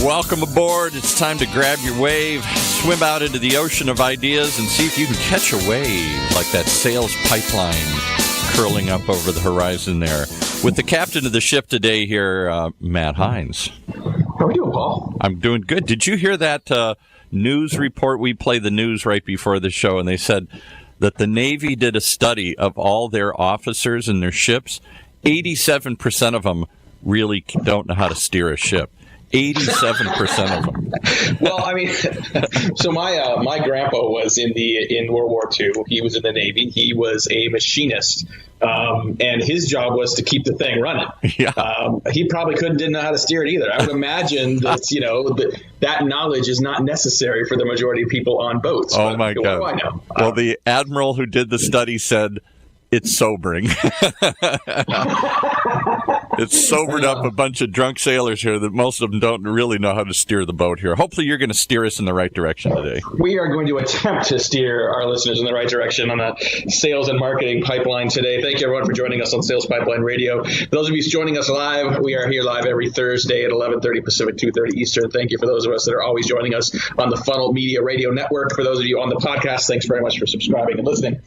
Welcome aboard. It's time to grab your wave, swim out into the ocean of ideas, and see if you can catch a wave like that sales pipeline curling up over the horizon there. With the captain of the ship today here, Matt Hines. How are you doing, Paul? I'm doing good. Did you hear that news report? We play the news right before the show, and they said that the Navy did a study of all their officers and their ships. 87% of them really don't know how to steer a ship. 87% of them. Well, I mean, so my grandpa was in World War II. He was in the Navy. He was a machinist, and his job was to keep the thing running. Yeah. He probably didn't know how to steer it either. I would imagine that that knowledge is not necessary for the majority of people on boats. Oh my God! What do I know? Well, the admiral who did the study said it's sobering. It's sobered up a bunch of drunk sailors here that most of them don't really know how to steer the boat here. Hopefully you're going to steer us in the right direction today. We are going to attempt to steer our listeners in the right direction on the sales and marketing pipeline today. Thank you, everyone, for joining us on Sales Pipeline Radio. For those of you joining us live, we are here live every Thursday at 11:30 Pacific, 2:30 Eastern. Thank you for those of us that are always joining us on the Funnel Media Radio Network. For those of you on the podcast, thanks very much for subscribing and listening.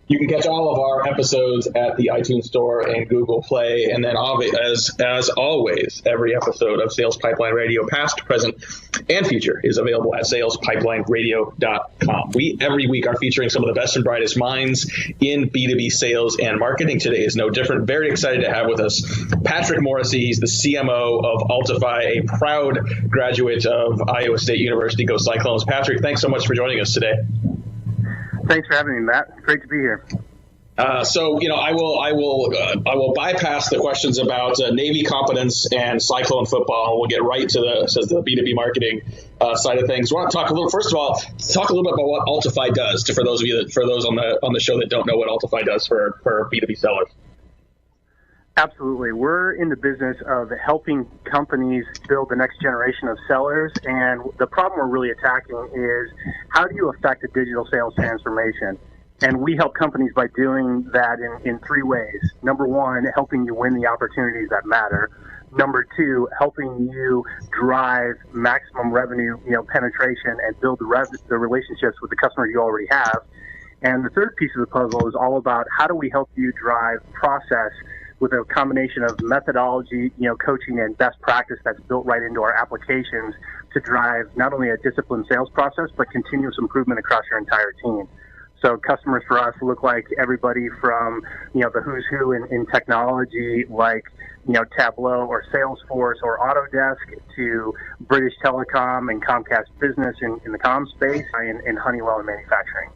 You can catch all of our episodes at the iTunes Store and Google Play. And then, as always, every episode of Sales Pipeline Radio, past, present, and future, is available at salespipelineradio.com. We, every week, are featuring some of the best and brightest minds in B2B sales and marketing. Today is no different. Very excited to have with us Patrick Morrissey. He's the CMO of Altify, a proud graduate of Iowa State University. Go Cyclones. Patrick, thanks so much for joining us today. Thanks for having me, Matt. Great to be here. I will bypass the questions about Navy competence and Cyclone football. We'll get right to the B2B marketing side of things. We want to talk a little. First of all, talk a little bit about what Altify does for those on the show that don't know what Altify does for B2B sellers. Absolutely. We're in the business of helping companies build the next generation of sellers, and the problem we're really attacking is how do you affect a digital sales transformation? And we help companies by doing that in three ways. Number one, helping you win the opportunities that matter. Number two, helping you drive maximum revenue, penetration and build the relationships with the customers you already have. And the third piece of the puzzle is all about how do we help you drive process with a combination of methodology, coaching and best practice that's built right into our applications to drive not only a disciplined sales process, but continuous improvement across your entire team. So customers for us look like everybody from, the who's who in technology, like, Tableau or Salesforce or Autodesk, to British Telecom and Comcast Business in the comm space, and Honeywell in manufacturing.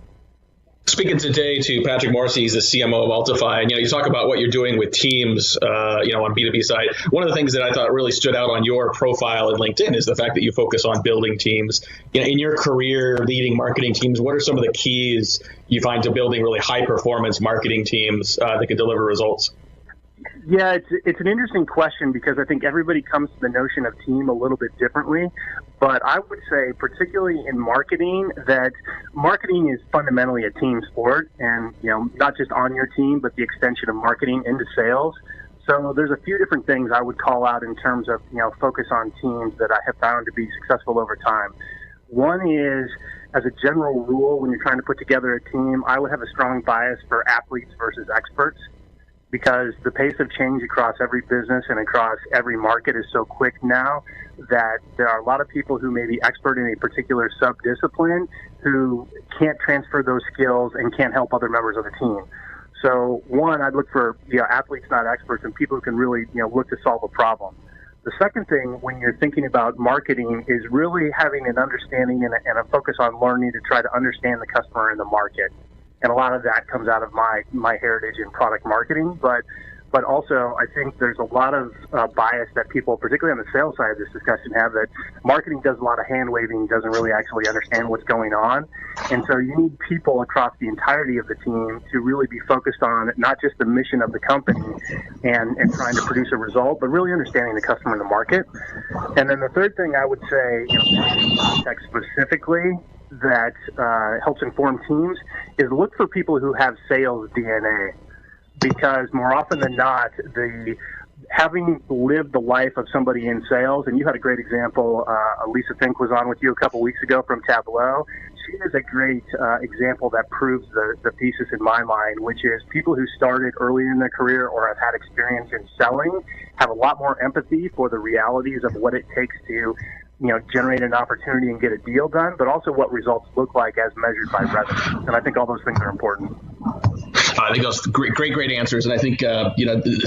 Speaking today to Patrick Morrissey, he's the CMO of Altify, and you talk about what you're doing with teams, on B2B side. One of the things that I thought really stood out on your profile in LinkedIn is the fact that you focus on building teams. In your career leading marketing teams, what are some of the keys you find to building really high performance marketing teams that can deliver results? Yeah, it's an interesting question because I think everybody comes to the notion of team a little bit differently. But I would say, particularly in marketing, that marketing is fundamentally a team sport, and not just on your team, but the extension of marketing into sales. So there's a few different things I would call out in terms of focus on teams that I have found to be successful over time. One is, as a general rule, when you're trying to put together a team, I would have a strong bias for athletes versus experts, because the pace of change across every business and across every market is so quick now that there are a lot of people who may be expert in a particular sub-discipline who can't transfer those skills and can't help other members of the team. So one, I'd look for athletes, not experts, and people who can really look to solve a problem. The second thing, when you're thinking about marketing, is really having an understanding and a focus on learning to try to understand the customer and the market. And a lot of that comes out of my heritage in product marketing, but also I think there's a lot of bias that people, particularly on the sales side of this discussion, have, that marketing does a lot of hand waving, doesn't really actually understand what's going on. And so you need people across the entirety of the team to really be focused on not just the mission of the company and trying to produce a result, but really understanding the customer and the market. And then the third thing I would say, in context specifically, that helps inform teams is look for people who have sales DNA, because more often than not, having lived the life of somebody in sales, and you had a great example. Lisa Fink was on with you a couple weeks ago from Tableau. She is a great example that proves the thesis in my mind, which is people who started early in their career or have had experience in selling have a lot more empathy for the realities of what it takes to generate an opportunity and get a deal done, but also what results look like as measured by revenue. And I think all those things are important. I think those great answers. And I think,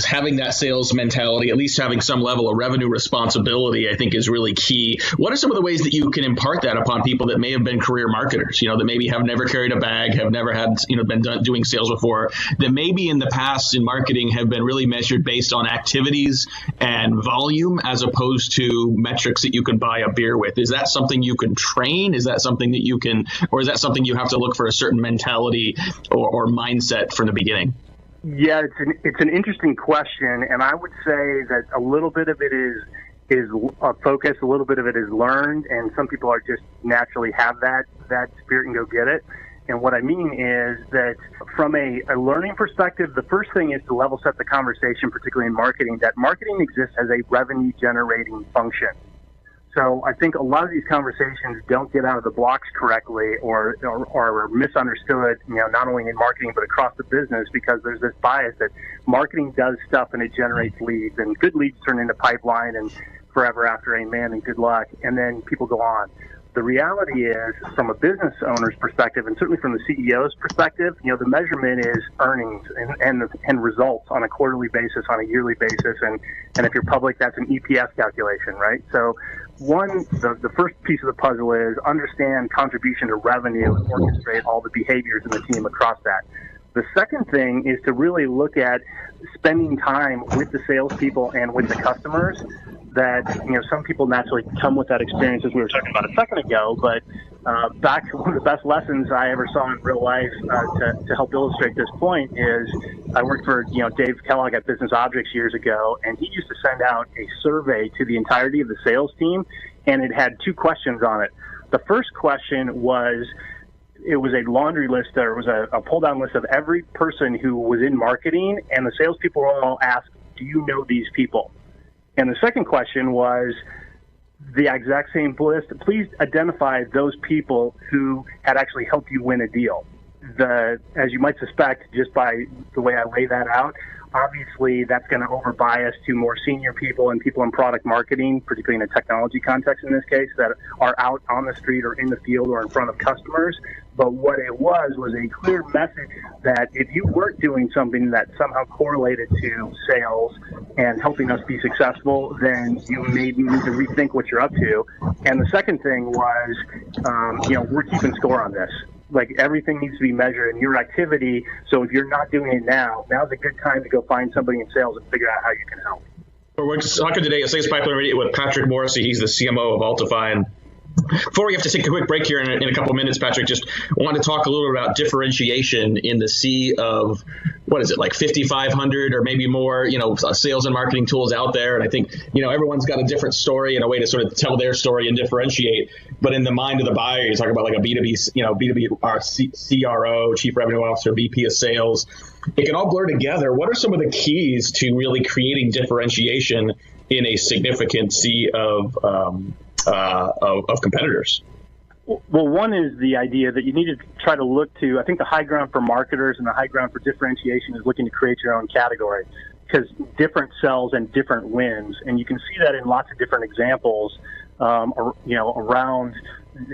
having that sales mentality, at least having some level of revenue responsibility, I think is really key. What are some of the ways that you can impart that upon people that may have been career marketers, that maybe have never carried a bag, have never had, been doing sales before, that maybe in the past in marketing have been really measured based on activities and volume as opposed to metrics that you can buy a beer with? Is that something you can train? Is that something that you can, or is that something you have to look for a certain mentality or mindset from the beginning? Yeah, it's an interesting question, and I would say that a little bit of it is a focus, a little bit of it is learned, and some people are just naturally have that spirit and go get it. And what I mean is that from a learning perspective, the first thing is to level set the conversation, particularly in marketing, that marketing exists as a revenue generating function. So I think a lot of these conversations don't get out of the blocks correctly or are misunderstood, not only in marketing but across the business, because there's this bias that marketing does stuff and it generates leads, and good leads turn into pipeline and forever after amen and good luck, and then people go on. The reality is, from a business owner's perspective, and certainly from the CEO's perspective, the measurement is earnings and results on a quarterly basis, on a yearly basis, and if you're public, that's an EPS calculation, right? So the first piece of the puzzle is understand contribution to revenue and orchestrate all the behaviors in the team across that. The second thing is to really look at spending time with the salespeople and with the customers. That some people naturally come with that experience, as we were talking about a second ago, but back one of the best lessons I ever saw in real life to help illustrate this point is I worked for Dave Kellogg at Business Objects years ago, and he used to send out a survey to the entirety of the sales team, and it had two questions on it. The first question was, it was a laundry list, or it was a pull-down list of every person who was in marketing, and the salespeople were all asked, do you know these people? And the second question was the exact same list. Please identify those people who had actually helped you win a deal. As you might suspect, just by the way I lay that out, obviously that's going to over-bias to more senior people and people in product marketing, particularly in a technology context in this case, that are out on the street or in the field or in front of customers. But what it was a clear message that if you weren't doing something that somehow correlated to sales and helping us be successful, then you maybe need to rethink what you're up to. And the second thing was, we're keeping score on this. Like, everything needs to be measured in your activity. So if you're not doing it now's a good time to go find somebody in sales and figure out how you can help. We're talking today at Sales Pipeline Radio with Patrick Morrissey. He's the CMO of Altify. And before we have to take a quick break here in a couple of minutes, Patrick, just want to talk a little bit about differentiation in the sea of, what is it, like 5,500 or maybe more, sales and marketing tools out there. And I think, everyone's got a different story and a way to sort of tell their story and differentiate. But in the mind of the buyer, you talk about like a B2B, B2B CRO, Chief Revenue Officer, VP of Sales. It can all blur together. What are some of the keys to really creating differentiation in a significant sea of competitors? Well, one is the idea that you need to try to look to, I think the high ground for marketers and the high ground for differentiation is looking to create your own category, because different sells and different wins. And you can see that in lots of different examples, around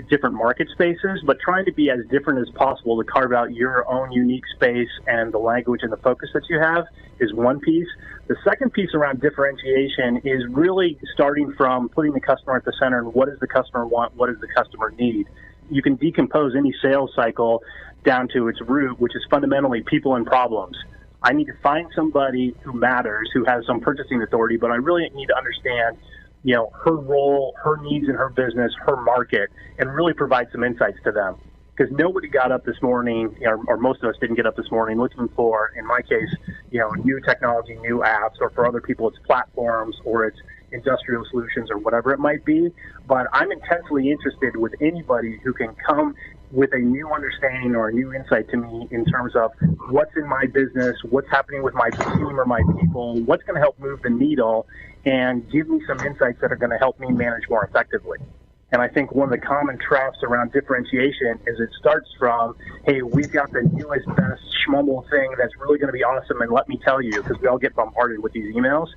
different market spaces, but trying to be as different as possible to carve out your own unique space and the language and the focus that you have is one piece. The second piece around differentiation is really starting from putting the customer at the center and what does the customer want, what does the customer need. You can decompose any sales cycle down to its root, which is fundamentally people and problems. I need to find somebody who matters, who has some purchasing authority, but I really need to understand her role, her needs in her business, her market, and really provide some insights to them. Because nobody got up this morning, or most of us didn't get up this morning looking for, in my case, new technology, new apps, or for other people it's platforms or it's industrial solutions or whatever it might be. But I'm intensely interested with anybody who can come with a new understanding or a new insight to me in terms of what's in my business, what's happening with my team or my people, what's going to help move the needle, and give me some insights that are going to help me manage more effectively. And I think one of the common traps around differentiation is it starts from, hey, we've got the newest, best schmumble thing that's really going to be awesome, and let me tell you, because we all get bombarded with these emails.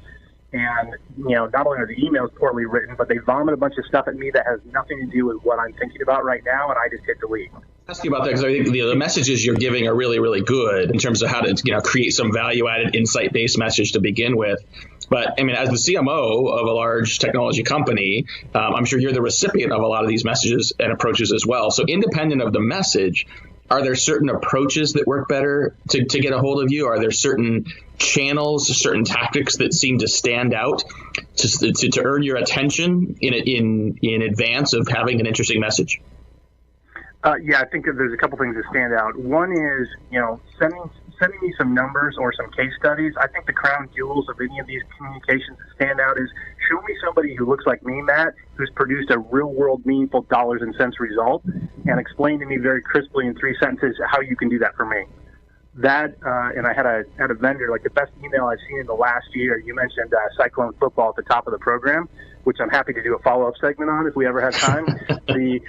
And, not only are the emails poorly written, but they vomit a bunch of stuff at me that has nothing to do with what I'm thinking about right now, and I just hit delete. Ask you about that because I think the messages you're giving are really, really good in terms of how to create some value-added, insight-based message to begin with. But I mean, as the CMO of a large technology company, I'm sure you're the recipient of a lot of these messages and approaches as well. So independent of the message, are there certain approaches that work better to get a hold of you? Are there certain channels, certain tactics that seem to stand out to earn your attention in advance of having an interesting message? Yeah, I think that there's a couple things that stand out. One is, sending me some numbers or some case studies. I think the crown jewels of any of these communications that stand out is show me somebody who looks like me, Matt, who's produced a real-world, meaningful dollars and cents result, and explain to me very crisply in 3 sentences how you can do that for me. That, and I had a vendor, like the best email I've seen in the last year. You mentioned Cyclone football at the top of the program, which I'm happy to do a follow-up segment on if we ever have time. I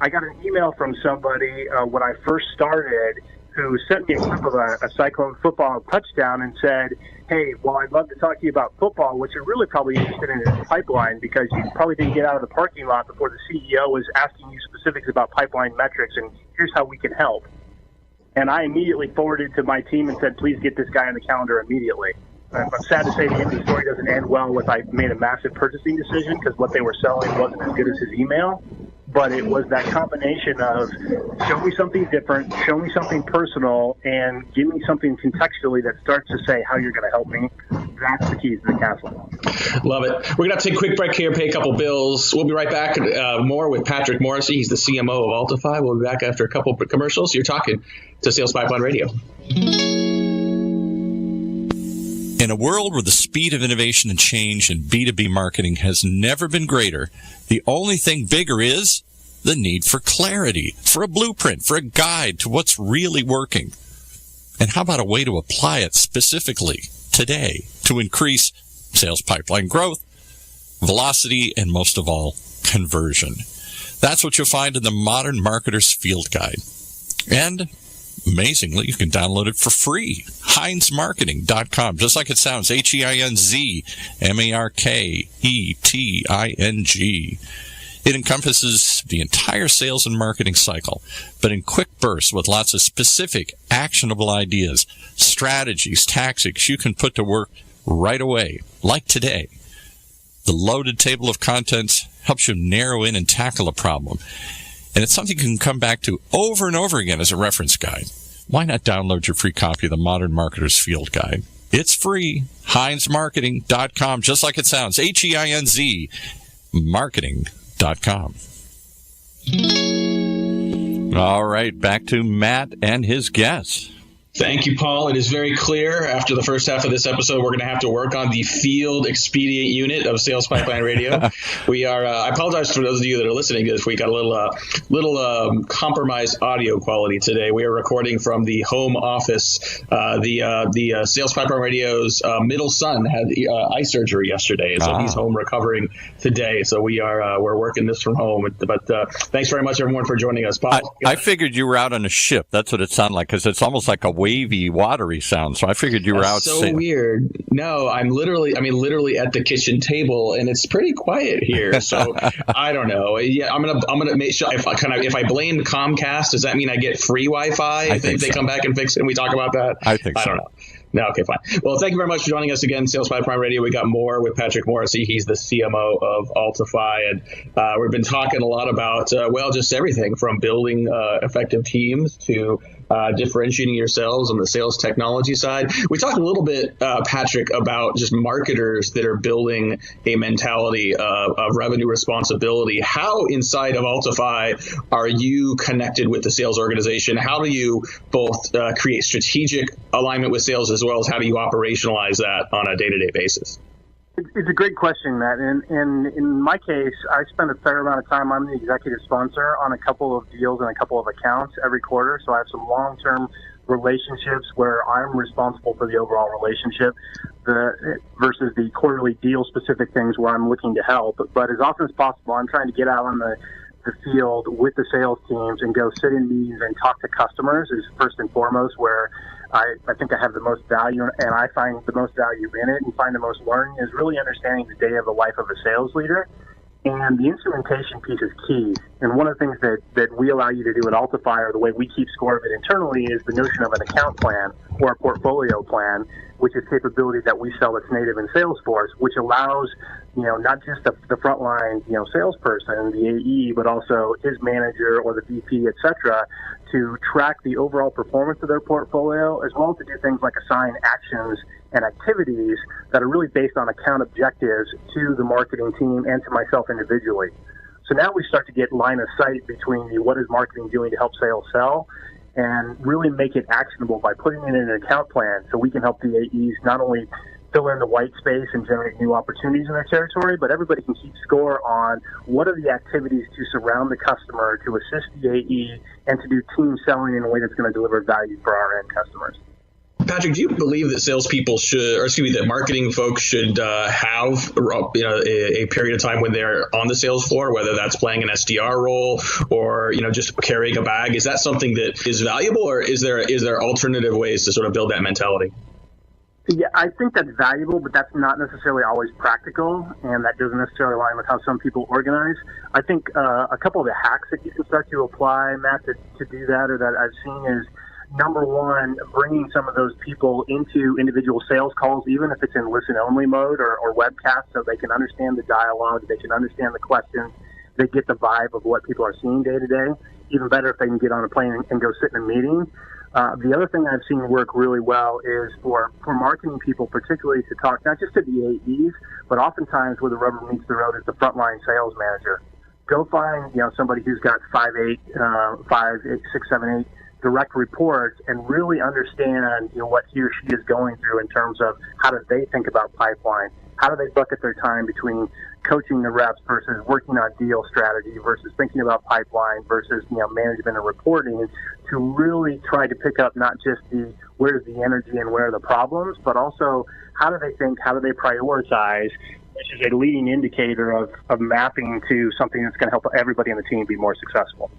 got an email from somebody when I first started who sent me a clip of a Cyclone football touchdown and said, hey, well, I'd love to talk to you about football. What you're really probably interested in is pipeline, because you probably didn't get out of the parking lot before the CEO was asking you specifics about pipeline metrics, and here's how we can help. And I immediately forwarded to my team and said, please get this guy on the calendar immediately. I'm sad to say the end of the story doesn't end well with I made a massive purchasing decision because what they were selling wasn't as good as his email. But it was that combination of show me something different, show me something personal, and give me something contextually that starts to say how you're going to help me. That's the keys to the castle. Love it. We're going to have to take a quick break here, pay a couple bills. We'll be right back more with Patrick Morrissey. He's the CMO of Altify. We'll be back after a couple of commercials. You're talking to Sales Pipeline Radio. In a world where the speed of innovation and change in B2B marketing has never been greater, the only thing bigger is the need for clarity, for a blueprint, for a guide to what's really working. And how about a way to apply it specifically today to increase sales pipeline growth, velocity, and most of all, conversion? That's what you'll find in the Modern Marketer's Field Guide. And amazingly, you can download it for free. HeinzMarketing.com, just like it sounds, HeinzMarketing. It encompasses the entire sales and marketing cycle, but in quick bursts with lots of specific, actionable ideas, strategies, tactics you can put to work right away, like today. The loaded table of contents helps you narrow in and tackle a problem. And it's something you can come back to over and over again as a reference guide. Why not download your free copy of the Modern Marketer's Field Guide? It's free. HeinzMarketing.com, just like it sounds. HEINZ Marketing.com. All right, back to Matt and his guests. Thank you, Paul. It is very clear after the first half of this episode, we're going to have to work on the field expedient unit of Sales Pipeline Radio. We are, I apologize for those of you that are listening if we got a little compromised audio quality today. We are recording from the home office. The Sales Pipeline Radio's middle son had eye surgery yesterday, so he's home recovering today. So we're working this from home. But thanks very much, everyone, for joining us, Paul. I figured you were out on a ship. That's what it sounded like, because it's almost like a wavy, watery sound. So I figured you were out. So weird. No, I'm literally at the kitchen table, and it's pretty quiet here. So I don't know. Yeah, I'm gonna make sure if I blame Comcast, does that mean I get free Wi-Fi if they come back and fix it and we talk about that? I think so. I don't know. No, okay, fine. Well, thank you very much for joining us again, Sales Pipeline Radio. We got more with Patrick Morrissey. He's the CMO of Altify, and we've been talking a lot about, just everything from building effective teams to differentiating yourselves on the sales technology side. We talked a little bit, Patrick, about just marketers that are building a mentality of revenue responsibility. How inside of Altify are you connected with the sales organization? How do you both create strategic alignment with sales as well as how do you operationalize that on a day-to-day basis? It's a great question, Matt. And in my case, I spend a fair amount of time. I'm the executive sponsor on a couple of deals and a couple of accounts every quarter. So I have some long-term relationships where I'm responsible for the overall relationship versus the quarterly deal-specific things where I'm looking to help. But as often as possible, I'm trying to get out on the field with the sales teams and go sit in meetings and talk to customers is first and foremost where I think I have the most value, and I find the most value in it and find the most learning is really understanding the day of the life of a sales leader. And the instrumentation piece is key. And one of the things that we allow you to do at Altifire, the way we keep score of it internally, is the notion of an account plan or a portfolio plan, which is capability that we sell that's native in Salesforce, which allows, not just the frontline, salesperson, the AE, but also his manager or the VP, et cetera, to track the overall performance of their portfolio, as well as to do things like assign actions and activities that are really based on account objectives to the marketing team and to myself individually. So now we start to get line of sight between what is marketing doing to help sales sell and really make it actionable by putting it in an account plan so we can help the AEs not only fill in the white space and generate new opportunities in their territory, but everybody can keep score on what are the activities to surround the customer, to assist the AE, and to do team selling in a way that's going to deliver value for our end customers. Patrick, do you believe that salespeople that marketing folks should have a period of time when they're on the sales floor, whether that's playing an SDR role or just carrying a bag? Is that something that is valuable, or is there alternative ways to sort of build that mentality? Yeah, I think that's valuable, but that's not necessarily always practical, and that doesn't necessarily align with how some people organize. I think a couple of the hacks that you can start to apply, Matt, to do that, or that I've seen is, number one, bringing some of those people into individual sales calls, even if it's in listen-only mode or webcast, so they can understand the dialogue, they can understand the questions, they get the vibe of what people are seeing day to day. Even better if they can get on a plane and go sit in a meeting. The other thing I've seen work really well is for marketing people, particularly to talk not just to the AEs, but oftentimes where the rubber meets the road is the frontline sales manager. Go find somebody who's got 5, 6, 7, 8 direct reports and really understand what he or she is going through in terms of how do they think about pipeline, how do they bucket their time between coaching the reps versus working on deal strategy versus thinking about pipeline versus management and reporting, to really try to pick up not just where's the energy and where are the problems, but also how do they think, how do they prioritize, which is a leading indicator of mapping to something that's going to help everybody on the team be more successful.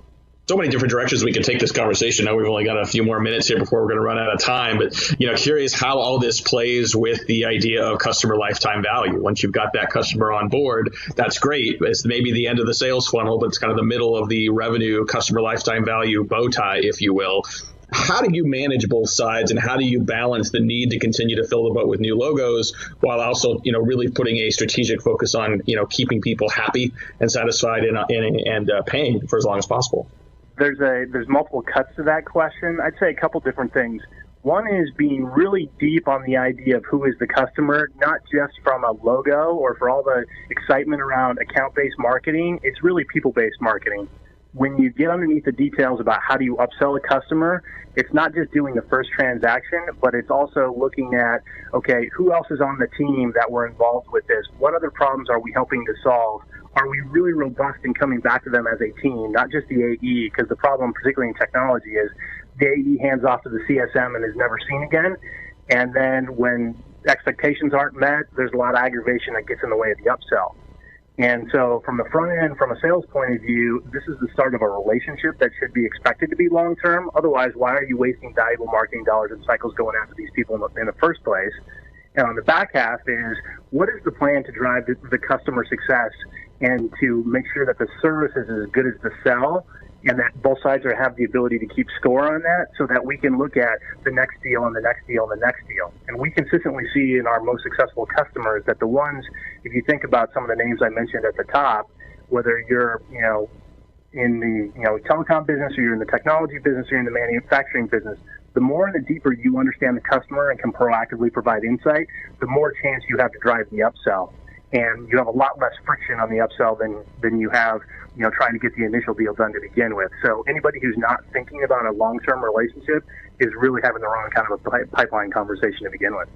So many different directions we can take this conversation. Now we've only got a few more minutes here before we're going to run out of time, but curious how all this plays with the idea of customer lifetime value. Once you've got that customer on board, that's great. It's maybe the end of the sales funnel, but it's kind of the middle of the revenue customer lifetime value bow tie, if you will. How do you manage both sides, and how do you balance the need to continue to fill the boat with new logos while also, really putting a strategic focus on, keeping people happy and satisfied and paying for as long as possible? There's multiple cuts to that question. I'd say a couple different things. One is being really deep on the idea of who is the customer, not just from a logo or for all the excitement around account-based marketing. It's really people-based marketing. When you get underneath the details about how do you upsell a customer, it's not just doing the first transaction, but it's also looking at, okay, who else is on the team that we're involved with this? What other problems are we helping to solve? Are we really robust in coming back to them as a team, not just the AE? Because the problem, particularly in technology, is the AE hands off to the CSM and is never seen again. And then when expectations aren't met, there's a lot of aggravation that gets in the way of the upsell. And so from the front end, from a sales point of view, this is the start of a relationship that should be expected to be long-term. Otherwise, why are you wasting valuable marketing dollars and cycles going after these people in the first place? And on the back half is, what is the plan to drive the customer success and to make sure that the service is as good as the sell, and that both sides have the ability to keep score on that so that we can look at the next deal and the next deal and the next deal. And we consistently see in our most successful customers that the ones, if you think about some of the names I mentioned at the top, whether you're, in the telecom business or you're in the technology business or you're in the manufacturing business, the more and the deeper you understand the customer and can proactively provide insight, the more chance you have to drive the upsell. And you have a lot less friction on the upsell than you have, trying to get the initial deal done to begin with. So anybody who's not thinking about a long-term relationship is really having the wrong kind of a pipeline conversation to begin with.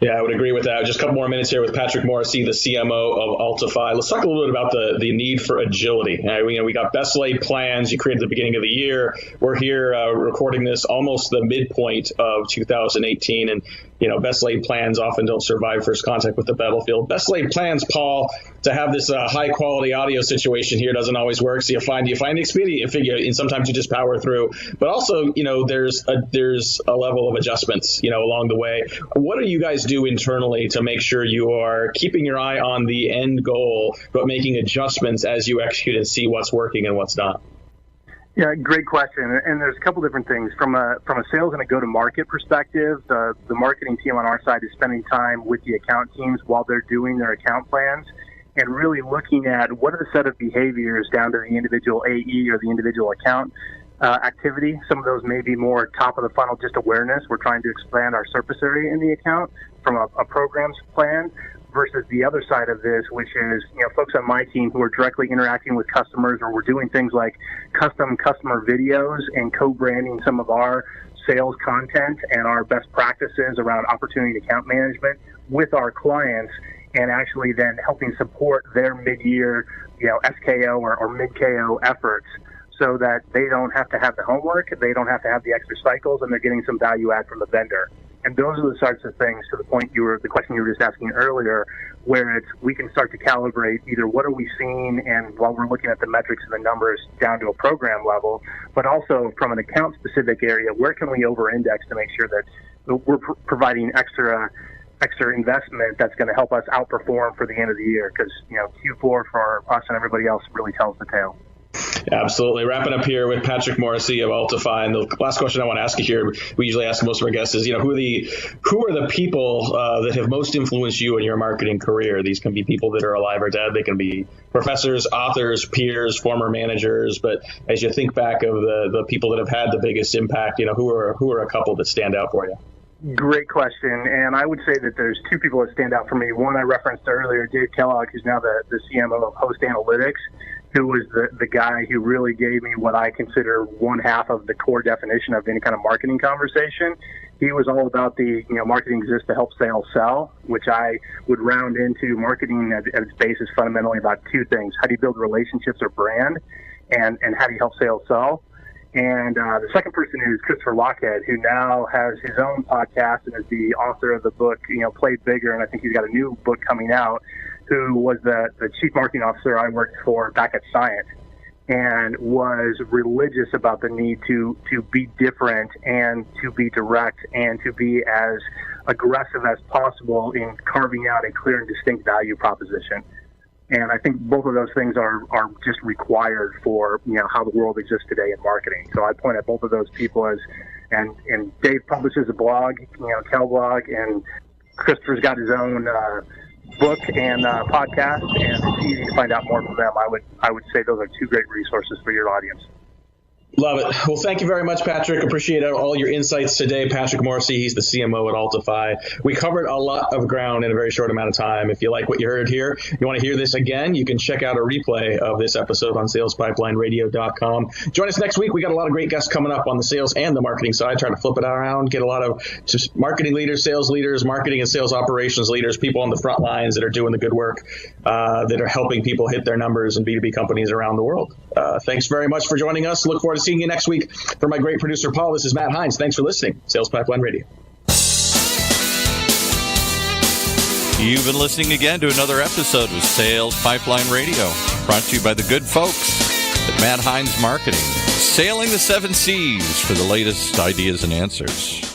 Yeah, I would agree with that. Just a couple more minutes here with Patrick Morrissey, the CMO of Altify. Let's talk a little bit about the need for agility. We got best laid plans you created at the beginning of the year. We're here recording this almost the midpoint of 2018, and best laid plans often don't survive first contact with the battlefield. Best laid plans, Paul, to have this high quality audio situation here doesn't always work. So you find the expedient figure, and sometimes you just power through. But also, there's a level of adjustments, along the way. What do you guys do internally to make sure you are keeping your eye on the end goal, but making adjustments as you execute and see what's working and what's not? Yeah, great question. And there's a couple different things. From a sales and a go-to-market perspective, the marketing team on our side is spending time with the account teams while they're doing their account plans and really looking at what are the set of behaviors down to the individual AE or the individual account activity. Some of those may be more top of the funnel, just awareness. We're trying to expand our surface area in the account from a programs plan versus the other side of this, which is, folks on my team who are directly interacting with customers, or we're doing things like custom customer videos and co-branding some of our sales content and our best practices around opportunity account management with our clients, and actually then helping support their mid-year, SKO or mid-KO efforts, so that they don't have to have the homework, they don't have to have the extra cycles, and they're getting some value add from the vendor. And those are the sorts of things, to the point the question you were just asking earlier, where we can start to calibrate either what are we seeing, and while we're looking at the metrics and the numbers down to a program level, but also from an account specific area, where can we over index to make sure that we're providing extra investment that's going to help us outperform for the end of the year, because Q4 for us and everybody else really tells the tale. Absolutely. Wrapping up here with Patrick Morrissey of Altify. And the last question I want to ask you here, we usually ask most of our guests, is, who are the people that have most influenced you in your marketing career? These can be people that are alive or dead. They can be professors, authors, peers, former managers. But as you think back of the people that have had the biggest impact, who are a couple that stand out for you? Great question. And I would say that there's two people that stand out for me. One I referenced earlier, Dave Kellogg, who's now the CMO of Host Analytics, who was the guy who really gave me what I consider one half of the core definition of any kind of marketing conversation. He was all about the, marketing exists to help sales sell, which I would round into marketing at its base is fundamentally about two things. How do you build relationships or brand, and how do you help sales sell? And the second person is Christopher Lochhead, who now has his own podcast and is the author of the book, Play Bigger, and I think he's got a new book coming out, who was the chief marketing officer I worked for back at Science, and was religious about the need to be different and to be direct and to be as aggressive as possible in carving out a clear and distinct value proposition. And I think both of those things are just required for, how the world exists today in marketing. So I point at both of those people as, and Dave publishes a blog, Kel blog, and Christopher's got his own book and podcast, and it's easy to find out more from them. I would say those are two great resources for your audience. Love it. Well, thank you very much, Patrick. Appreciate all your insights today. Patrick Morrissey, he's the CMO at Altify. We covered a lot of ground in a very short amount of time. If you like what you heard here, you want to hear this again, you can check out a replay of this episode on salespipelинeradio.com. Join us next week. We got a lot of great guests coming up on the sales and the marketing side. Try to flip it around, get a lot of just marketing leaders, sales leaders, marketing and sales operations leaders, people on the front lines that are doing the good work, that are helping people hit their numbers in B2B companies around the world. Thanks very much for joining us. Look forward to seeing you next week. For my great producer, Paul, this is Matt Hines. Thanks for listening. Sales Pipeline Radio. You've been listening again to another episode of Sales Pipeline Radio, brought to you by the good folks at Matt Hines Marketing, sailing the 7 seas for the latest ideas and answers.